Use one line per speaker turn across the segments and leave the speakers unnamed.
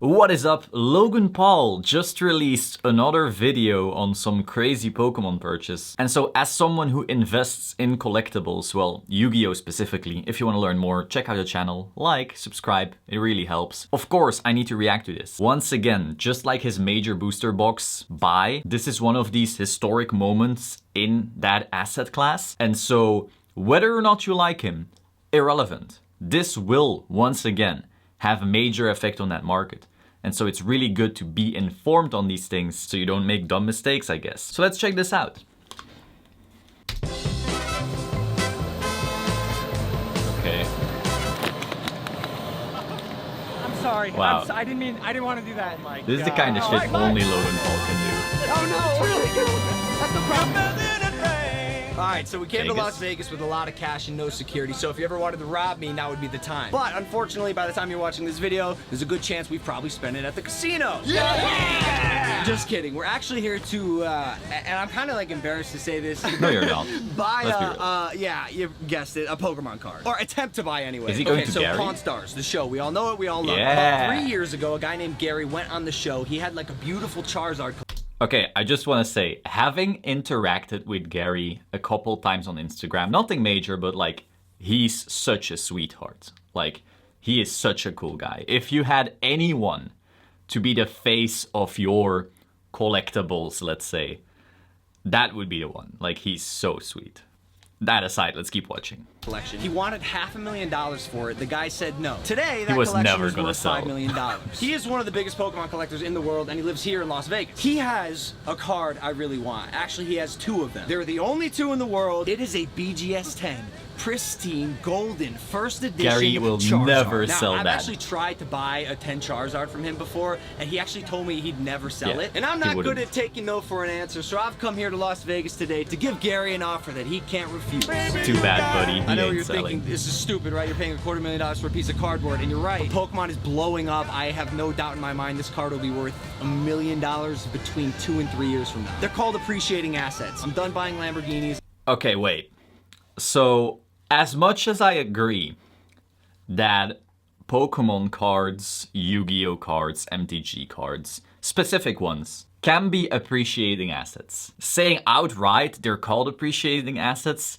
What is up? Logan Paul just released another video on some crazy Pokemon purchase. And so as someone who invests in collectibles, well, Yu-Gi-Oh specifically, if you want to learn more, check out the channel, like, subscribe, it really helps. Of course, I need to react to this. Once again, just like his major booster box buy, this is one of these historic moments in that asset class. And so whether or not you like him, irrelevant. This will, once again, have a major effect on that market. And so it's really good to be informed on these things so you don't make dumb mistakes, I guess. So let's check this out. Okay.
I'm sorry.
Wow.
I didn't want to do that. Like,
This is the kind of shit only Logan Paul can do.
Oh no, it's really good. That's the problem.
Alright, so we came to Las Vegas with a lot of cash and no security, so if you ever wanted to rob me, now would be the time. But unfortunately, by the time you're watching this video, there's a good chance we've probably spent it at the casino. Yeah! Just kidding. We're actually here to, and I'm kind of like embarrassed to say this.
No, you're not.
Buy yeah, you guessed it, a Pokemon card. Or attempt to buy anyway.
Is he going to
so
Gary?
Pawn Stars, the show. We all know it, we all love it.
Yeah.
About 3 years ago, a guy named Gary went on the show. He had like a beautiful Charizard.
Okay, I just want to say, having interacted with Gary a couple times on Instagram, nothing major, but like, he's such a sweetheart. Like, he is such a cool guy. If you had anyone to be the face of your collectibles, let's say, that would be the one. Like, he's so sweet. That aside, let's keep watching.
Collection. He wanted $500,000 for it. The guy said no. Today, that
was
collection
never
is
gonna
worth
sell.
$5 million. He is one of the biggest Pokemon collectors in the world, and he lives here in Las Vegas. He has a card I really want. Actually, he has two of them. They're the only two in the world. It is a BGS 10. Pristine, golden, first edition
Gary will
Charizard.
never
now,
sell
I've
that.
actually tried to buy a 10 Charizard from him before, and he actually told me he'd never sell
Yeah,
it. And I'm
he
not
wouldn't.
good at taking no for an answer, so I've come here to Las Vegas today to give Gary an offer that he can't refuse.
Too bad, buddy.
I
He
know
ain't
you're
selling.
thinking this is stupid, right? You're paying $250,000 for a piece of cardboard, and you're right. Pokemon is blowing up. I have no doubt in my mind this card will be worth $1 million between 2 and 3 years from now. They're called appreciating assets. I'm done buying Lamborghinis.
Okay, wait. So, as much as I agree that Pokemon cards, Yu-Gi-Oh cards, MTG cards, specific ones, can be appreciating assets, saying outright they're called appreciating assets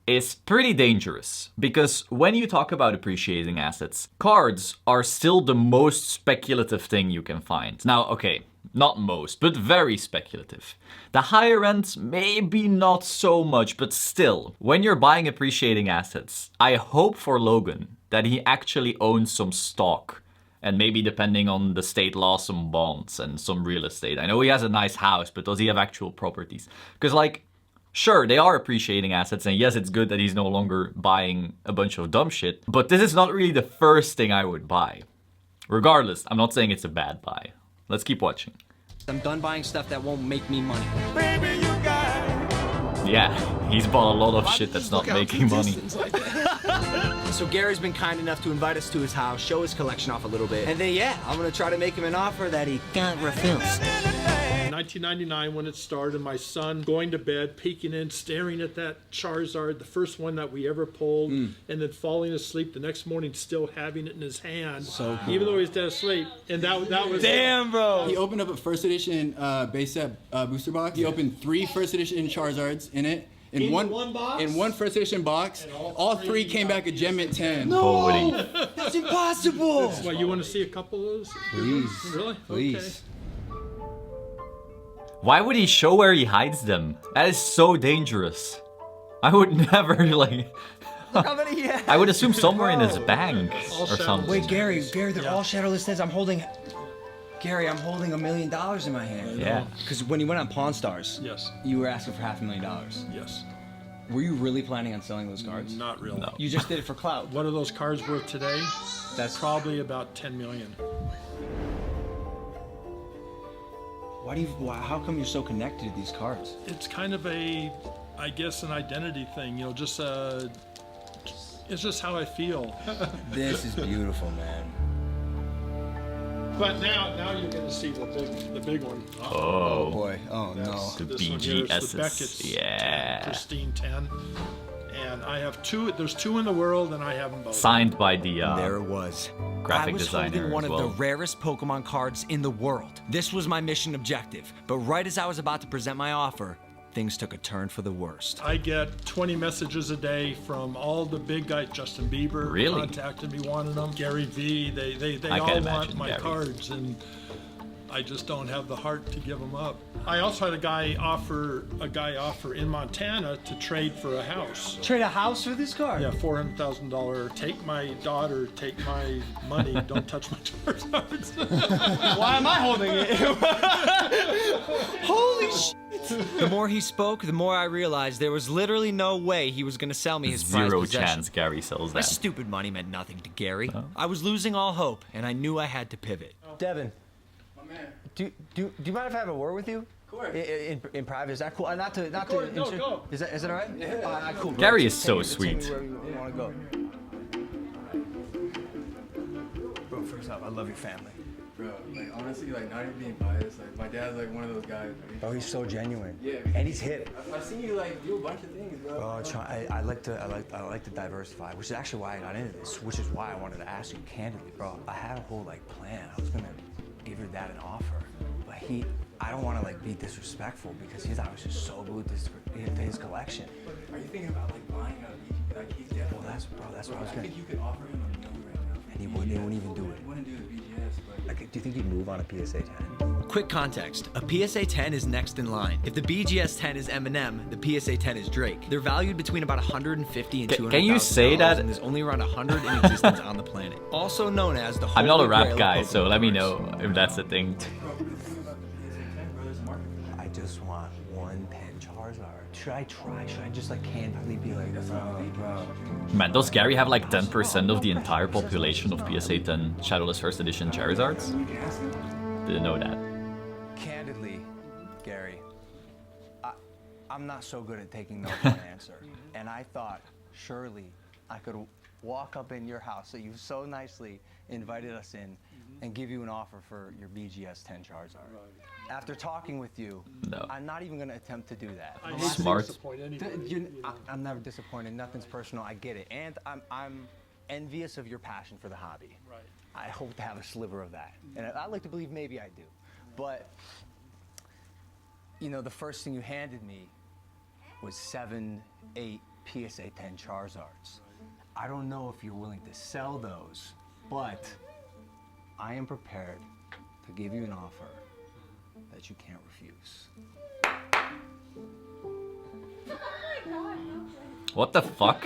is pretty dangerous. Because when you talk about appreciating assets, cards are still the most speculative thing you can find. Now, okay, not most, but very speculative. The higher end, maybe not so much, but still, when you're buying appreciating assets, I hope for Logan that he actually owns some stock. And maybe depending on the state law, some bonds and some real estate. I know he has a nice house, but does he have actual properties? Because like, sure, they are appreciating assets, and yes, it's good that he's no longer buying a bunch of dumb shit, but this is not really the first thing I would buy. Regardless, I'm not saying it's a bad buy. Let's keep watching.
I'm done buying stuff that won't make me money.
Yeah, he's bought a lot of shit that's not making money.
So Gary's been kind enough to invite us to his house, show his collection off a little bit. And then, yeah, I'm gonna try to make him an offer that he can't refuse.
1999 when it started, my son going to bed, peeking in, staring at that Charizard, the first one that we ever pulled, and then falling asleep the next morning, still having it in his hand,
So cool.
even though he's dead asleep. And that was
Damn, bro!
He opened up a first edition base set booster box. He opened 3 first edition Charizards in it.
In one box?
In one first edition box. All three came back a Gem at 10.
Holy.
That's impossible!
What, you want to see a couple of those?
Please.
Really?
Please.
Why would he show where he hides them? That is so dangerous. I would never, like...
Look how many he has.
I would assume somewhere in his bank or something.
Wait, Gary, they're all shadowless heads. I'm holding $1 million in my hand.
Yeah.
Because when you went on Pawn Stars,
Yes.
you were asking for $500,000.
Yes.
Were you really planning on selling those cards?
Not really.
No.
You just did it for clout.
What are those cards worth today?
That's
Probably about 10 million.
How come you're so connected to these cards?
It's kind of a, I guess, an identity thing. You know, just it's just how I feel.
This is beautiful, man.
But now you're going to see the big one.
Oh.
Boy, oh no.
The
This one here is the
BGSs.
Beckett's
Yeah.
10, Pristine 10. And I have two. There's two in the world, and I have them both.
Signed by the
There it was.
graphic
I was
designer
holding one
as
of
well.
the rarest Pokemon cards in the world. This was my mission objective. But right as I was about to present my offer, things took a turn for the worst.
I get 20 messages a day from all the big guys. Justin Bieber
Really?
contacted me wanting them. Gary Vee. They
I
all
can
want
imagine
my
Gary.
cards, and I just don't have the heart to give them up. I also had a guy offer in Montana to trade for a house.
Trade a house for this card?
Yeah, $400,000. Take my daughter, take my money, don't touch my Charizards.
Why am I holding it? Holy shit!
The more he spoke, the more I realized there was literally no way he was gonna sell me his prized
Zero
possession.
chance Gary sells
My
that.
stupid money meant nothing to Gary. I was losing all hope, and I knew I had to pivot.
Devin,
My man.
do you mind if I have a word with you?
Of course.
In private, is that cool? Not to.
course, no, go.
Is that all right? Yeah. Cool. Bro.
Gary is
Take
so
me- take me
sweet.
wherever you want to go. Bro, first off, I love your family.
Bro, like honestly, like not even being biased, like my dad's like one of those guys.
Bro, he's so genuine.
Yeah.
And he's hip.
I've seen you like do a bunch of things, bro.
Bro, I like to diversify, which is actually why I got into this, which is why I wanted to ask you candidly, bro. I had a whole like plan. I was gonna give your dad an offer, but I don't want to like be disrespectful because he's obviously so glued to his collection.
Are you thinking about like buying a like he's definitely?
Well, that's what I was
I
gonna.
think you could offer him a million right now.
And he wouldn't even do it.
He wouldn't do the BGS, but
Like, do you think he'd move on a PSA 10?
Quick context, a PSA 10 is next in line. If the BGS 10 is Eminem, the PSA 10 is Drake. They're valued between about 150 and 200.
Can you say that?
And there's only around 100 in existence on the planet. Also known as the
I'm not a
Holy
rap
Grail of
guy, so
Pokemon
let me
cards.
know if that's a thing.
bro, what do you think about the PSA 10, bro? There's a market for that.
I just want one pen Charizard. Should I try? Should I just like candidly be like, bro?
Man, does Gary have like 10% of the entire population of PSA 10 Shadowless First Edition Charizards? Didn't know that.
Candidly, Gary, I'm not so good at taking no for an answer. And I thought, surely I could walk up in your house that you so nicely invited us in and give you an offer for your BGS 10 Charizard. After talking with you,
No.
I'm not even going to attempt to do that.
I hate
Smart.
to disappoint anybody.
I'm never disappointed. Nothing's personal. I get it. And I'm envious of your passion for the hobby.
Right.
I hope to have a sliver of that. And I'd like to believe maybe I do. But, you know, the first thing you handed me was 7, 8 PSA 10 Charizards. I don't know if you're willing to sell those, but I am prepared to give you an offer that you can't refuse.
What the fuck?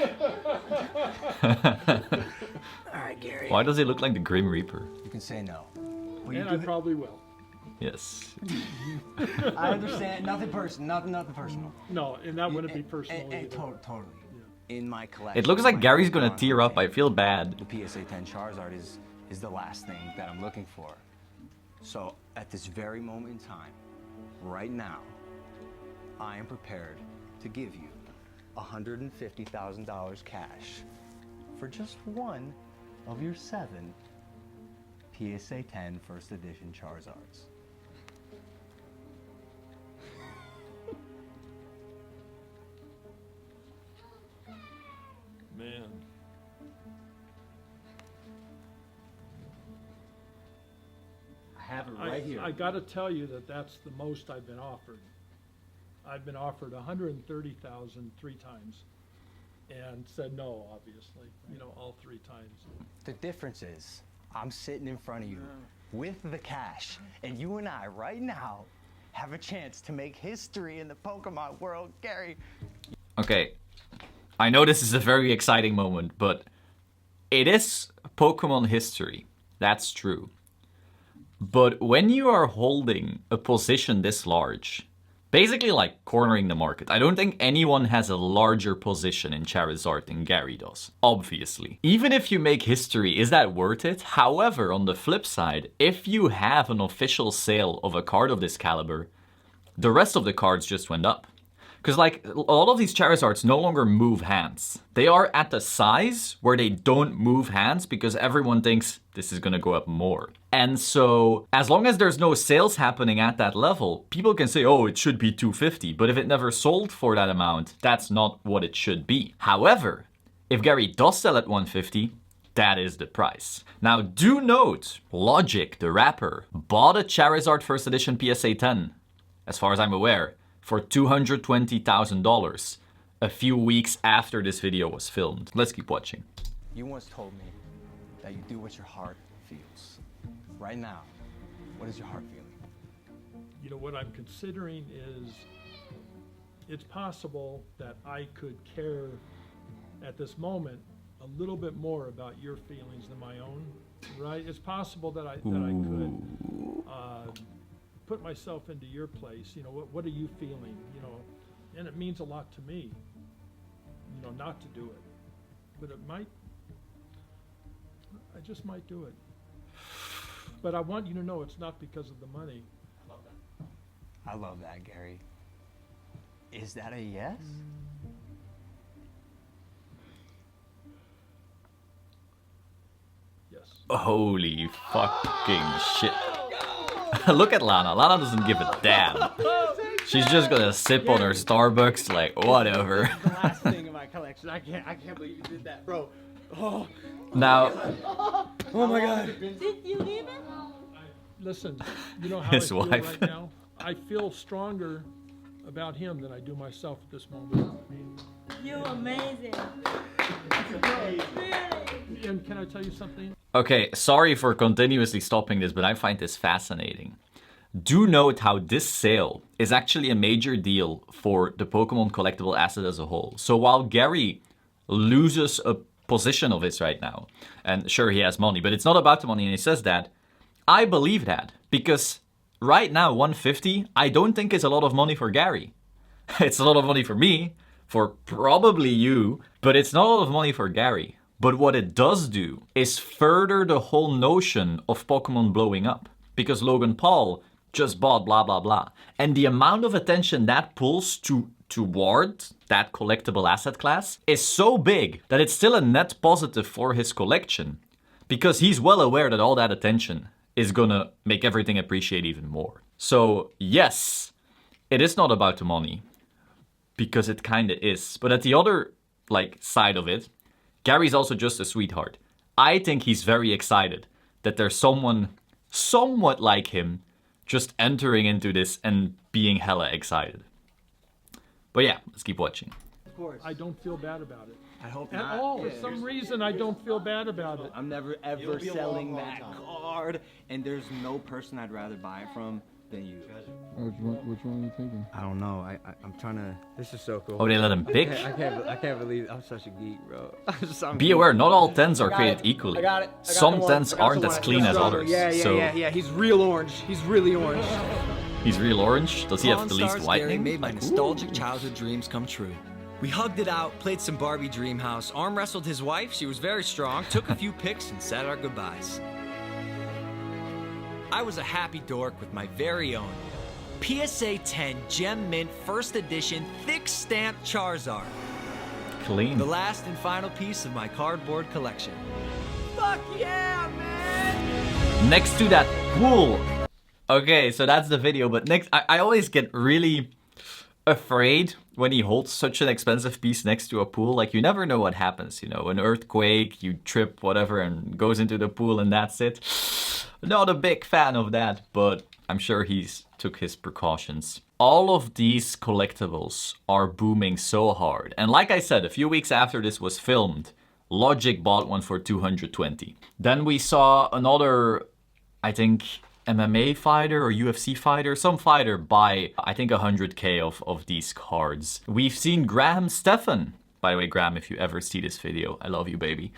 All right, Gary.
Why does he look like the Grim Reaper?
You can say no. Well, you
And
do
I probably will.
Yes.
I understand. Nothing personal. Nothing personal.
No, and that wouldn't be personal
And
either.
totally. In my collection.
It looks like
my
Gary's gonna
Pokemon
tear up. I
collection,
feel bad.
The PSA 10 Charizard is the last thing that I'm looking for. So at this very moment in time, right now, I am prepared to give you $150,000 cash for just one of your 7 PSA 10 First Edition Charizards.
Man.
I have it right here.
I got to tell you that that's the most I've been offered. I've been offered $130,000 3 times, and said no, obviously. You know, all 3 times.
The difference is, I'm sitting in front of you with the cash, and you and I, right now, have a chance to make history in the Pokemon world. Gary,
Okay. I know this is a very exciting moment, but it is Pokemon history. That's true. But when you are holding a position this large, basically like cornering the market, I don't think anyone has a larger position in Charizard than Gary does, obviously. Even if you make history, is that worth it? However, on the flip side, if you have an official sale of a card of this caliber, the rest of the cards just went up. Because like a lot of these Charizards no longer move hands. They are at the size where they don't move hands because everyone thinks this is gonna go up more. And so as long as there's no sales happening at that level, people can say, oh, it should be 250. But if it never sold for that amount, that's not what it should be. However, if Gary does sell at 150, that is the price. Now do note, Logic, the rapper, bought a Charizard First Edition PSA 10, as far as I'm aware, for $220,000 a few weeks after this video was filmed. Let's keep watching.
You once told me that you do what your heart feels. Right now, what is your heart feeling?
You know, what I'm considering is it's possible that I could care at this moment a little bit more about your feelings than my own, right? It's possible that I could put myself into your place. You know, what are you feeling? You know, and it means a lot to me, you know, not to do it. But it might, I just might do it. But I want you to know it's not because of the money.
I love that, Gary. Is that a yes?
Yes.
Holy fucking shit. Look at Lana. Lana doesn't give a damn. She's just gonna sip on her Starbucks like whatever.
The last thing in my collection. I can't believe you did that, bro. Oh.
Now,
Oh my god.
Did you leave it?
Listen, you know how
His
I feel
wife.
right now? I feel stronger about him than I do myself at this moment. I mean,
You're amazing. Really?
and can I tell you something?
okay, sorry for continuously stopping this, but I find this fascinating. Do note how this sale is actually a major deal for the Pokemon collectible asset as a whole. So while Gary loses a position of his right now, and sure he has money, but it's not about the money, and he says that, I believe that, because right now 150 I don't think is a lot of money for Gary. It's a lot of money for me, for probably you, but it's not a lot of money for Gary. But what it does do is further the whole notion of Pokemon blowing up, because Logan Paul just bought blah blah blah, and the amount of attention that pulls toward that collectible asset class is so big that it's still a net positive for his collection, because he's well aware that all that attention is gonna make everything appreciate even more. So yes, it is not about the money, because it kinda is. But at the other side of it, Gary's also just a sweetheart. I think he's very excited that there's someone somewhat like him just entering into this and being hella excited. But yeah, let's keep watching.
Of course.
I don't feel bad about it.
I hope
At
not.
all. For some reason, I don't feel bad about it.
I'm never ever selling that card, and there's no person I'd rather buy it from than you.
Which one are you taking?
I don't know. I'm trying to. This is so cool.
Oh, they let him pick?
I can't believe I'm such a geek, bro.
Be aware, not all 10s are created equally.
I got it.
Some 10s aren't as clean as others.
Yeah. He's real orange. He's really orange.
He's real orange? Does he have the least
Gary
whitening?
made my nostalgic childhood dreams come true. We hugged it out, played some Barbie Dreamhouse, arm wrestled his wife, she was very strong, took a few pics and said our goodbyes. I was a happy dork with my very own PSA 10 Gem Mint First Edition Thick Stamped Charizard.
Clean.
The last and final piece of my cardboard collection. Fuck yeah, man!
Next to that pool. Okay, so that's the video, but next, I always get really afraid when he holds such an expensive piece next to a pool. Like, you never know what happens, you know, an earthquake, you trip, whatever, and goes into the pool and that's it. Not a big fan of that, but I'm sure he's took his precautions. All of these collectibles are booming so hard. And like I said, a few weeks after this was filmed, Logic bought one for 220. Then we saw another, I think, MMA fighter or UFC fighter, some fighter buy, I think, 100K of these cards. We've seen Graham Stephan. By the way, Graham, if you ever see this video, I love you, baby.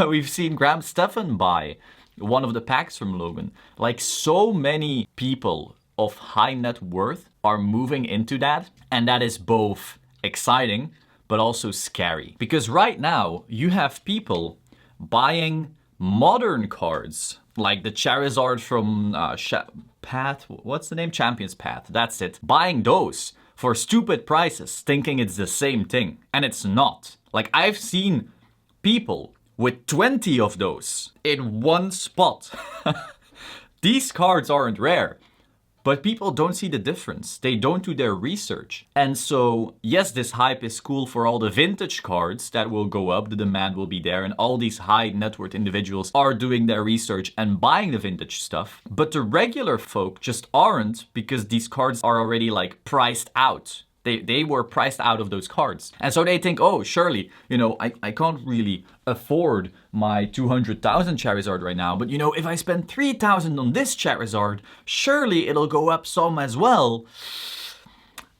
We've seen Graham Stephan buy one of the packs from Logan. Like, so many people of high net worth are moving into that, and that is both exciting but also scary. Because right now, you have people buying modern cards, like the Charizard from Path, what's the name? Champions Path, that's it. Buying those for stupid prices, thinking it's the same thing. And it's not. Like, I've seen people with 20 of those in one spot. These cards aren't rare. But people don't see the difference. They don't do their research. And so, yes, this hype is cool for all the vintage cards that will go up, the demand will be there, and all these high net worth individuals are doing their research and buying the vintage stuff. But the regular folk just aren't, because these cards are already like priced out. They were priced out of those cards. And so they think, oh, surely, you know, I can't really afford my 200,000 Charizard right now. But, you know, if I spend 3,000 on this Charizard, surely it'll go up some as well.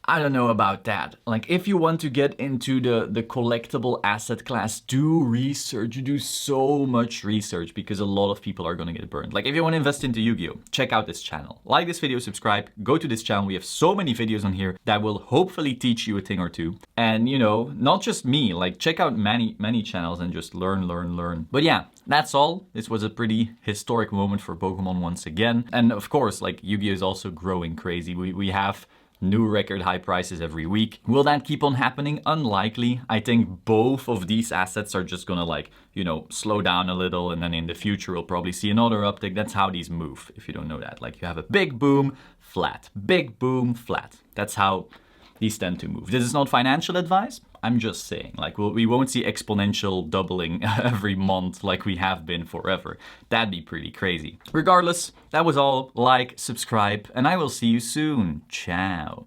I don't know about that. Like, if you want to get into the collectible asset class, do research. You do so much research, because a lot of people are going to get burned. Like, if you want to invest into Yu-Gi-Oh, check out this channel. Like this video, subscribe, go to this channel. We have so many videos on here that will hopefully teach you a thing or two. And, you know, not just me, like, check out many channels and just learn. But yeah, that's all. This was a pretty historic moment for Pokemon once again. And of course, like, Yu-Gi-Oh is also growing crazy. We have new record high prices every week. Will that keep on happening? Unlikely. I think both of these assets are just gonna, like, you know, slow down a little, and then in the future we'll probably see another uptick. That's how these move, if you don't know that. Like, you have a big boom, flat, big boom, flat. That's how these tend to move. This is not financial advice. I'm just saying, like, we won't see exponential doubling every month like we have been forever. That'd be pretty crazy. Regardless, that was all. Like, subscribe, and I will see you soon. Ciao.